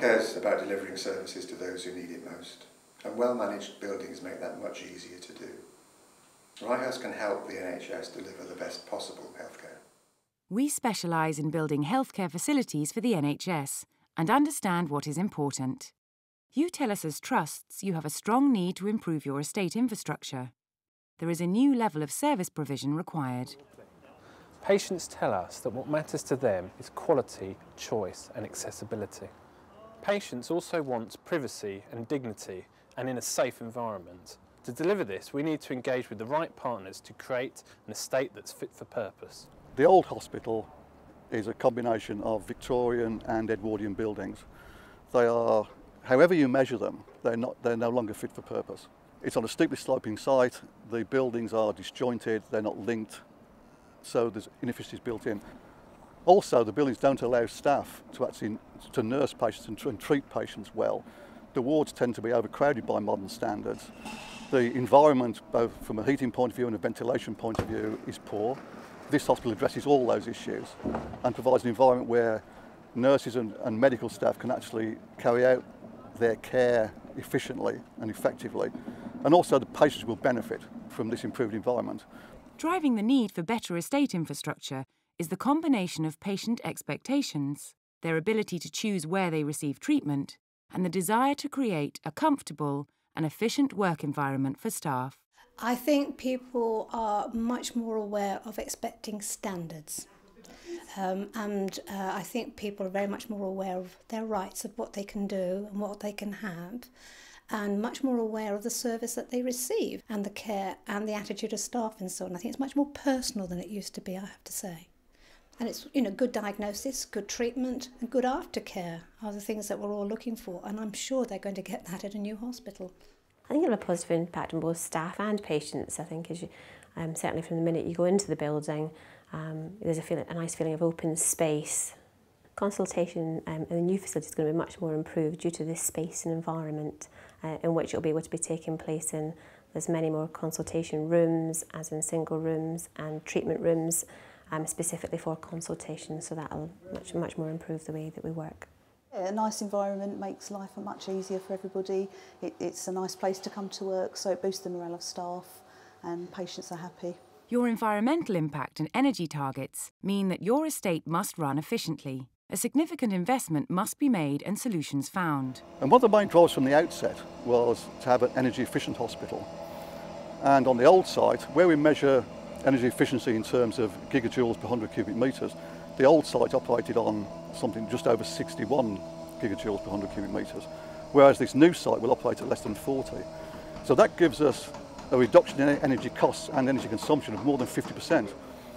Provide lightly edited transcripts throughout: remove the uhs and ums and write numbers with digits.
Healthcare is about delivering services to those who need it most, and well-managed buildings make that much easier to do. Ryehurst can help the NHS deliver the best possible healthcare. We specialise in building healthcare facilities for the NHS and understand what is important. You tell us as trusts you have a strong need to improve your estate infrastructure. There is a new level of service provision required. Patients tell us that what matters to them is quality, choice and accessibility. Patients also want privacy and dignity and in a safe environment. To deliver this, we need to engage with the right partners to create an estate that's fit for purpose. The old hospital is a combination of Victorian and Edwardian buildings. They are, however you measure them, they're no longer fit for purpose. It's on a steeply sloping site, the buildings are disjointed, they're not linked, so there's inefficiencies built in. Also, the buildings don't allow staff to actually nurse patients and treat patients well. The wards tend to be overcrowded by modern standards. The environment, both from a heating point of view and a ventilation point of view, is poor. This hospital addresses all those issues and provides an environment where nurses and medical staff can actually carry out their care efficiently and effectively. And also the patients will benefit from this improved environment. Driving the need for better estate infrastructure is the combination of patient expectations, their ability to choose where they receive treatment, and the desire to create a comfortable and efficient work environment for staff. I think people are much more aware of expecting standards. I think people are very much more aware of their rights, of what they can do and what they can have, and much more aware of the service that they receive and the care and the attitude of staff and so on. I think it's much more personal than it used to be, I have to say. And it's, good diagnosis, good treatment and good aftercare are the things that we're all looking for, and I'm sure they're going to get that at a new hospital. I think it'll have a positive impact on both staff and patients. I think as you, certainly from the minute you go into the building, there's a nice feeling of open space. Consultation in the new facility is going to be much more improved due to this space and environment in which it'll be able to be taking place in. There's many more consultation rooms, as in single rooms, and treatment rooms specifically for consultation, so that'll much more improve the way that we work. Yeah, a nice environment makes life much easier for everybody. It's a nice place to come to work, so it boosts the morale of staff and patients are happy. Your environmental impact and energy targets mean that your estate must run efficiently. A significant investment must be made and solutions found. And one of the main drives from the outset was to have an energy efficient hospital. And on the old site, where we measure energy efficiency in terms of gigajoules per 100 cubic metres, the old site operated on something just over 61 gigajoules per 100 cubic metres, whereas this new site will operate at less than 40. So that gives us a reduction in energy costs and energy consumption of more than 50%,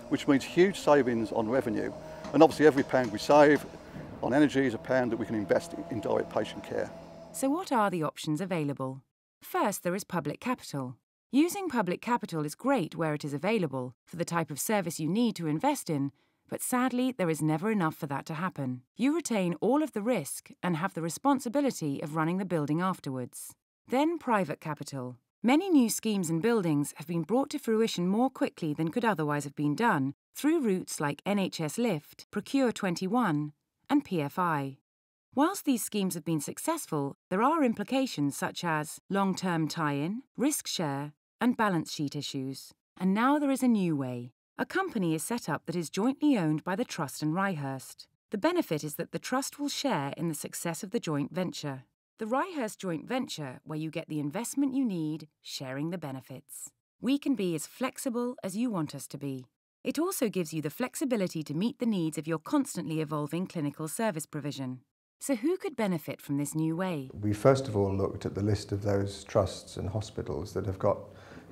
which means huge savings on revenue. And obviously every pound we save on energy is a pound that we can invest in direct patient care. So what are the options available? First, there is public capital. Using public capital is great where it is available for the type of service you need to invest in, but sadly there is never enough for that to happen. You retain all of the risk and have the responsibility of running the building afterwards. Then private capital. Many new schemes and buildings have been brought to fruition more quickly than could otherwise have been done through routes like NHS Lift, Procure 21 and PFI. Whilst these schemes have been successful, there are implications such as long-term tie-in, risk share and balance sheet issues. And now there is a new way. A company is set up that is jointly owned by the Trust and Ryehurst. The benefit is that the Trust will share in the success of the joint venture. The Ryehurst joint venture, where you get the investment you need, sharing the benefits. We can be as flexible as you want us to be. It also gives you the flexibility to meet the needs of your constantly evolving clinical service provision. So who could benefit from this new way? We first of all looked at the list of those trusts and hospitals that have got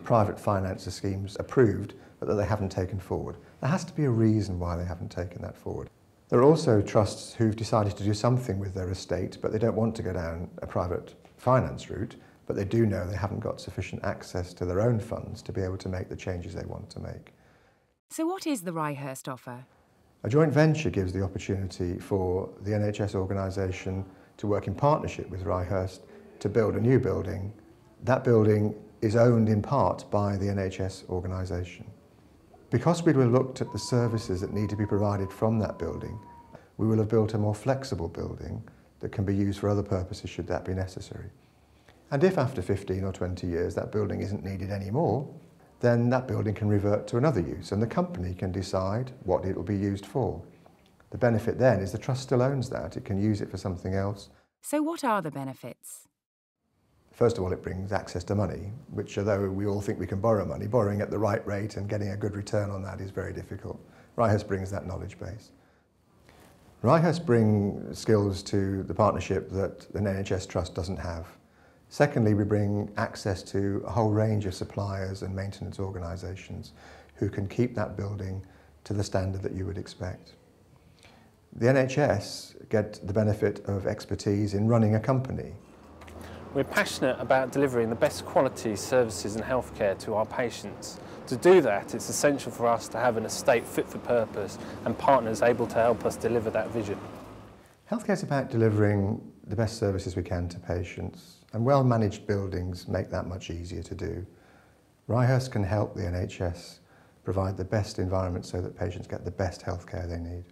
private financer schemes approved, but that they haven't taken forward. There has to be a reason why they haven't taken that forward. There are also trusts who've decided to do something with their estate, but they don't want to go down a private finance route, but they do know they haven't got sufficient access to their own funds to be able to make the changes they want to make. So what is the Ryehurst offer? A joint venture gives the opportunity for the NHS organisation to work in partnership with Ryehurst to build a new building. That building is owned in part by the NHS organisation. Because we will have looked at the services that need to be provided from that building, we will have built a more flexible building that can be used for other purposes should that be necessary. And if after 15 or 20 years that building isn't needed anymore, then that building can revert to another use and the company can decide what it will be used for. The benefit then is the trust still owns that, it can use it for something else. So what are the benefits? First of all, it brings access to money, which although we all think we can borrow money, borrowing at the right rate and getting a good return on that is very difficult. Ryehurst brings that knowledge base. Ryehurst bring skills to the partnership that an NHS trust doesn't have. Secondly, we bring access to a whole range of suppliers and maintenance organisations who can keep that building to the standard that you would expect. The NHS get the benefit of expertise in running a company. We're passionate about delivering the best quality services and healthcare to our patients. To do that, it's essential for us to have an estate fit for purpose and partners able to help us deliver that vision. Healthcare is about delivering the best services we can to patients, and well-managed buildings make that much easier to do. Ryehurst can help the NHS provide the best environment so that patients get the best healthcare they need.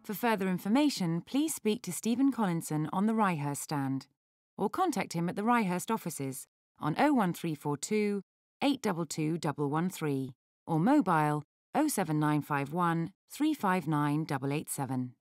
For further information, please speak to Stephen Collinson on the Ryehurst stand or contact him at the Ryehurst offices on 01342 822 113 or mobile 07951 359 887.